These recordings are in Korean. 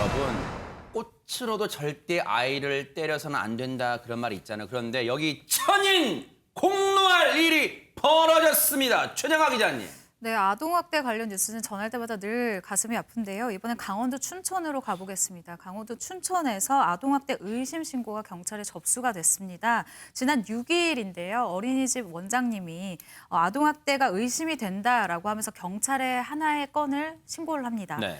여러분, 꽃으로도 절대 아이를 때려서는 안 된다 그런 말이 있잖아요. 그런데 여기 천인 공노할 일이 벌어졌습니다. 최정아 기자님. 네, 아동학대 관련 뉴스는 전할 때마다 늘 가슴이 아픈데요. 이번엔 강원도 춘천으로 가보겠습니다. 강원도 춘천에서 아동학대 의심 신고가 경찰에 접수가 됐습니다. 지난 6일인데요. 어린이집 원장님이 아동학대가 의심이 된다라고 하면서 경찰에 하나의 건을 신고를 합니다. 네.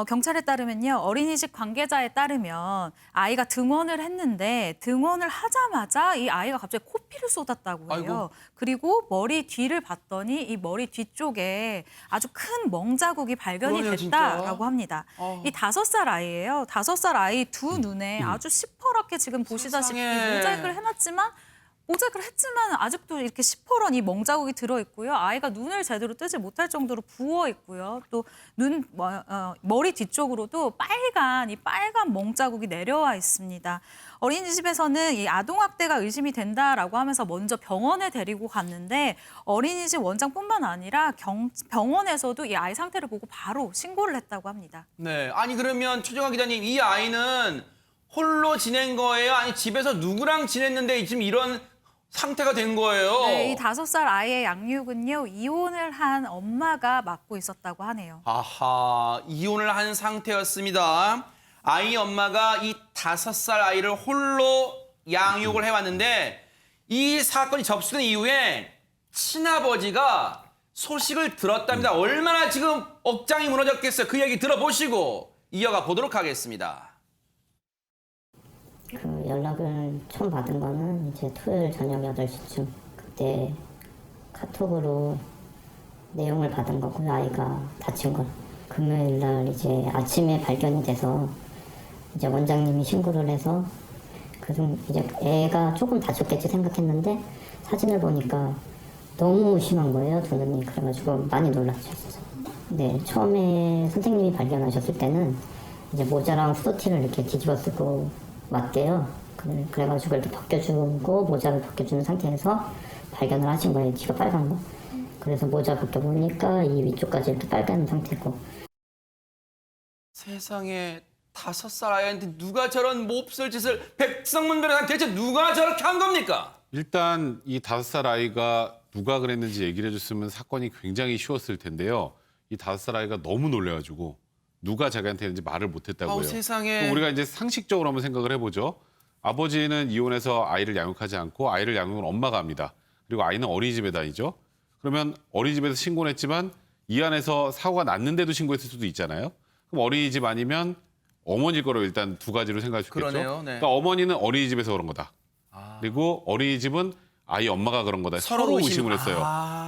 경찰에 따르면요. 어린이집 관계자에 따르면 아이가 등원을 했는데 등원을 하자마자 이 아이가 갑자기 코피를 쏟았다고 해요. 아이고. 그리고 머리 뒤를 봤더니 이 머리 뒤쪽에 아주 큰 멍자국이 발견이 그러네요, 됐다라고 진짜. 합니다. 이 5살 아이예요. 5살 아이 두 눈에 아주 시퍼렇게 지금 보시다시피 세상에. 모자이크를 해놨지만 모자이크를 했지만 아직도 이렇게 시퍼런 이 멍자국이 들어있고요. 아이가 눈을 제대로 뜨지 못할 정도로 부어있고요. 또 머리 뒤쪽으로도 이 빨간 멍자국이 내려와 있습니다. 어린이집에서는 이 아동학대가 의심이 된다라고 하면서 먼저 병원에 데리고 갔는데 어린이집 원장뿐만 아니라 병원에서도 이 아이 상태를 보고 바로 신고를 했다고 합니다. 네. 아니 그러면 최정아 기자님, 이 아이는 홀로 지낸 거예요? 아니 집에서 누구랑 지냈는데 지금 이런 상태가 된 거예요? 네, 이 5살 아이의 양육은요. 이혼을 한 엄마가 맡고 있었다고 하네요. 아하, 이혼을 한 상태였습니다. 아이 엄마가 이 5살 아이를 홀로 양육을 해왔는데 이 사건이 접수된 이후에 친아버지가 소식을 들었답니다. 얼마나 지금 억장이 무너졌겠어요. 그 얘기 들어보시고 이어가 보도록 하겠습니다. 그 연락을 처음 받은 거는 이제 토요일 저녁 8시쯤 그때 카톡으로 내용을 받은 거고요. 아이가 다친 걸. 금요일 날 이제 아침에 발견이 돼서 이제 원장님이 신고를 해서 이제 애가 조금 다쳤겠지 생각했는데 사진을 보니까 너무 심한 거예요. 두 눈이. 그래가지고 많이 놀랐죠. 진짜. 네, 처음에 선생님이 발견하셨을 때는 이제 모자랑 후드티를 이렇게 뒤집어 쓰고 왔대요. 그래가지고 이렇게 벗겨주고 모자를 벗겨주는 상태에서 발견을 하신 거예요. 뒤가 빨간 거. 그래서 모자 벗겨보니까 이 위쪽까지 이렇게 빨간 상태고. 세상에 5살 아이한테 누가 저런 몹쓸 짓을 백성문 변호사 대체 누가 저렇게 한 겁니까? 일단 이 5살 아이가 누가 그랬는지 얘기를 해줬으면 사건이 굉장히 쉬웠을 텐데요. 이 5살 아이가 너무 놀래가지고 누가 자기한테 했는지 말을 못했다고요. 아우, 세상에. 우리가 이제 상식적으로 한번 생각을 해보죠. 아버지는 이혼해서 아이를 양육하지 않고 아이를 양육은 엄마가 합니다. 그리고 아이는 어린이집에 다니죠. 그러면 어린이집에서 신고는 했지만 이 안에서 사고가 났는데도 신고했을 수도 있잖아요. 그럼 어린이집 아니면 어머니일 거로 일단 두 가지로 생각할 수 있겠죠. 그러네요. 네. 그러니까 어머니는 어린이집에서 그런 거다. 그리고 어린이집은 아이 엄마가 그런 거다. 서로 의심을 했어요.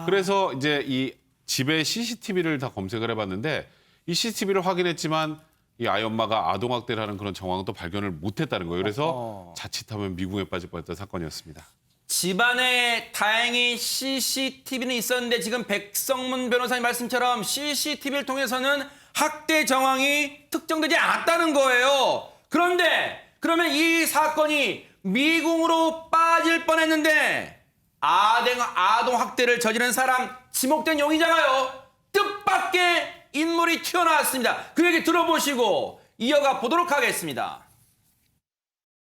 그래서 이제 이 집에 CCTV를 다 검색을 해봤는데 이 CCTV를 확인했지만 이 아이 엄마가 아동학대를 하는 그런 정황도 발견을 못했다는 거예요. 그래서 자칫하면 미궁에 빠질 뻔했던 사건이었습니다. 집안에 다행히 CCTV는 있었는데 지금 백성문 변호사님 말씀처럼 CCTV를 통해서는 학대 정황이 특정되지 않았다는 거예요. 그런데 그러면 이 사건이 미궁으로 빠질 뻔했는데 아동 학대를 저지른 사람 지목된 용의자가요. 뜻밖의 인물이 튀어나왔습니다. 그 얘기 들어보시고 이어가 보도록 하겠습니다.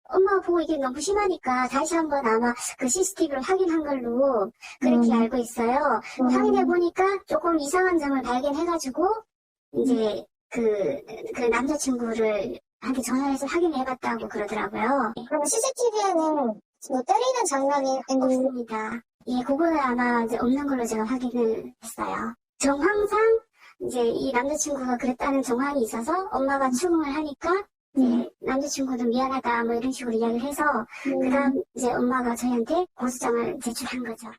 엄마가 보고 이게 너무 심하니까 다시 한번 아마 그 CCTV를 확인한 걸로 그렇게 알고 있어요. 확인해보니까 조금 이상한 점을 발견해가지고 이제 그 남자친구를 한테 전화해서 확인해봤다고 그러더라고요. 그럼 CCTV에는 뭐 때리는 장면이 없습니다. 예, 그거는 아마 이제 없는 걸로 제가 확인을 했어요. 정황상 이제 이 남자친구가 그랬다는 정황이 있어서 엄마가 추궁을 하니까 이제 남자친구도 미안하다 뭐 이런 식으로 이야기를 해서 그다음 이제 엄마가 저희한테 고소장을 제출한 거죠.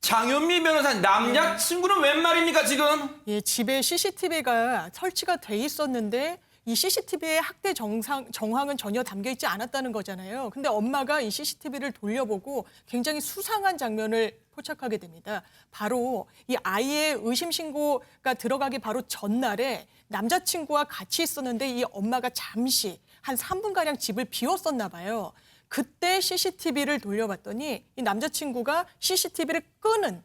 장윤미 변호사님, 남자친구는 웬 말입니까 지금? 예, 집에 CCTV가 설치가 돼 있었는데 이 CCTV의 학대 정황은 전혀 담겨 있지 않았다는 거잖아요. 근데 엄마가 이 CCTV를 돌려보고 굉장히 수상한 장면을 포착하게 됩니다. 바로 이 아이의 의심 신고가 들어가기 바로 전날에 남자친구와 같이 있었는데 이 엄마가 잠시 한 3분가량 집을 비웠었나 봐요. 그때 CCTV를 돌려봤더니 이 남자친구가 CCTV를 끄는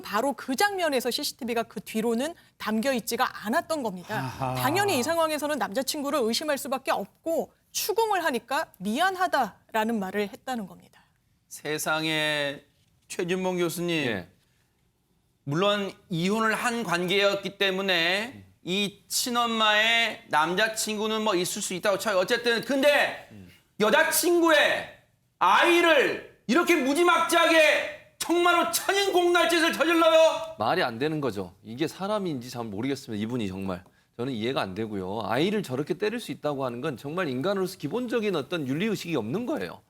바로 그 장면에서 CCTV가 그 뒤로는 담겨 있지가 않았던 겁니다. 당연히 이 상황에서는 남자친구를 의심할 수밖에 없고 추궁을 하니까 미안하다라는 말을 했다는 겁니다. 세상에 최준봉 교수님. 예. 물론 이혼을 한 관계였기 때문에 이 친엄마의 남자친구는 뭐 있을 수 있다고 쳐요. 어쨌든 근데 여자친구의 아이를 이렇게 무지막지하게 정말로 천인공날짓을 저질러요. 말이 안 되는 거죠. 이게 사람인지 잘 모르겠습니다. 이분이 정말. 저는 이해가 안 되고요. 아이를 저렇게 때릴 수 있다고 하는 건 정말 인간으로서 기본적인 어떤 윤리의식이 없는 거예요.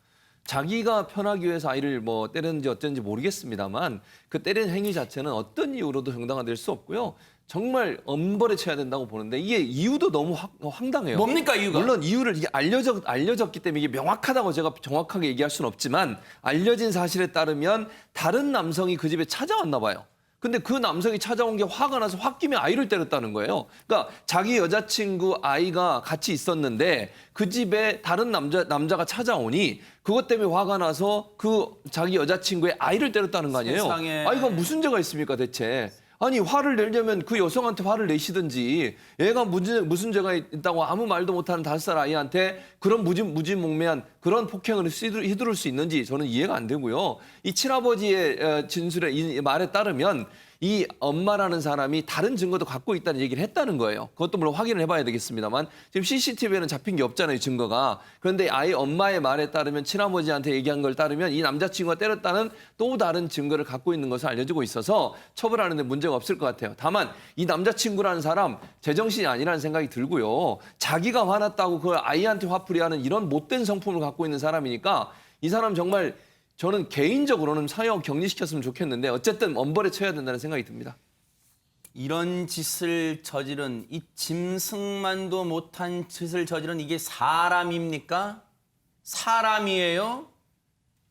자기가 편하기 위해서 아이를 뭐 때렸는지 어쩐지 모르겠습니다만 그 때리는 행위 자체는 어떤 이유로도 정당화될 수 없고요. 정말 엄벌에 쳐야 된다고 보는데 이게 이유도 너무 황당해요. 뭡니까, 이유가? 물론 이유를 이게 알려졌기 때문에 이게 명확하다고 제가 정확하게 얘기할 수는 없지만 알려진 사실에 따르면 다른 남성이 그 집에 찾아왔나 봐요. 근데 그 남성이 찾아온 게 화가 나서 홧김에 아이를 때렸다는 거예요. 그러니까 자기 여자친구 아이가 같이 있었는데 그 집에 다른 남자가 찾아오니 그것 때문에 화가 나서 그 자기 여자친구의 아이를 때렸다는 거 아니에요? 세상에. 아이가 무슨 죄가 있습니까 대체? 아니 화를 내려면 그 여성한테 화를 내시든지 얘가 무슨 죄가 있다고 아무 말도 못하는 5살 아이한테 그런 무지몽매한 그런 폭행을 휘두를 수 있는지 저는 이해가 안 되고요. 이 친아버지의 진술에 이 말에 따르면 이 엄마라는 사람이 다른 증거도 갖고 있다는 얘기를 했다는 거예요. 그것도 물론 확인을 해봐야 되겠습니다만 지금 CCTV에는 잡힌 게 없잖아요, 증거가. 그런데 아이 엄마의 말에 따르면 친아버지한테 얘기한 걸 따르면 이 남자친구가 때렸다는 또 다른 증거를 갖고 있는 것을 알려지고 있어서 처벌하는 데 문제가 없을 것 같아요. 다만 이 남자친구라는 사람 제정신이 아니라는 생각이 들고요. 자기가 화났다고 그 아이한테 화풀이하는 이런 못된 성품을 갖고 있는 사람이니까 이 사람 정말 저는 개인적으로는 사형 격리시켰으면 좋겠는데 어쨌든 엄벌에 쳐야 된다는 생각이 듭니다. 이런 짓을 저지른 이 짐승만도 못한 짓을 저지른 이게 사람입니까? 사람이에요?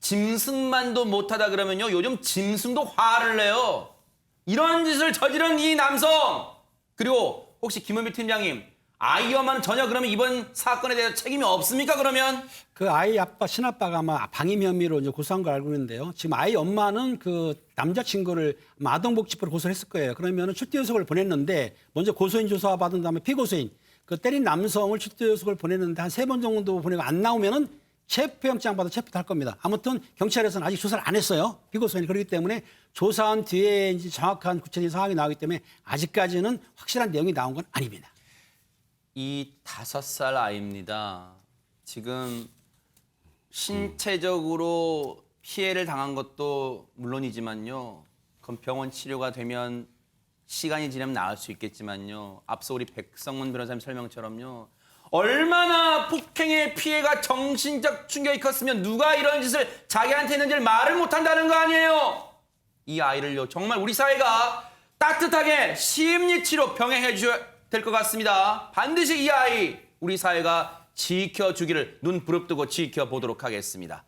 짐승만도 못하다 그러면요. 요즘 짐승도 화를 내요. 이런 짓을 저지른 이 남성. 그리고 혹시 김은비 팀장님. 아이 엄마는 전혀 그러면 이번 사건에 대해서 책임이 없습니까 그러면? 그 아이 아빠, 친아빠가 아마 방임 혐의로 이제 고소한 걸 알고 있는데요. 지금 아이 엄마는 그 남자친구를 아마 아동복지법으로 고소를 했을 거예요. 그러면은 출두요석을 보냈는데 먼저 고소인 조사 받은 다음에 피고소인 그 때린 남성을 출두요석을 보냈는데 한 3번 정도 보내고 안 나오면은 체포영장 받아 체포도 할 겁니다. 아무튼 경찰에서는 아직 조사를 안 했어요. 피고소인이. 그렇기 때문에 조사한 뒤에 이제 정확한 구체적인 상황이 나오기 때문에 아직까지는 확실한 내용이 나온 건 아닙니다. 이 5살 아이입니다. 지금 신체적으로 피해를 당한 것도 물론이지만요. 그럼 병원 치료가 되면 시간이 지나면 나을 수 있겠지만요. 앞서 우리 백성문 변호사님 설명처럼요. 얼마나 폭행의 피해가 정신적 충격이 컸으면 누가 이런 짓을 자기한테 했는지를 말을 못한다는 거 아니에요. 이 아이를요. 정말 우리 사회가 따뜻하게 심리치료 병행해 줘야 될 것 같습니다. 반드시 이 아이 우리 사회가 지켜주기를 눈 부릅뜨고 지켜보도록 하겠습니다.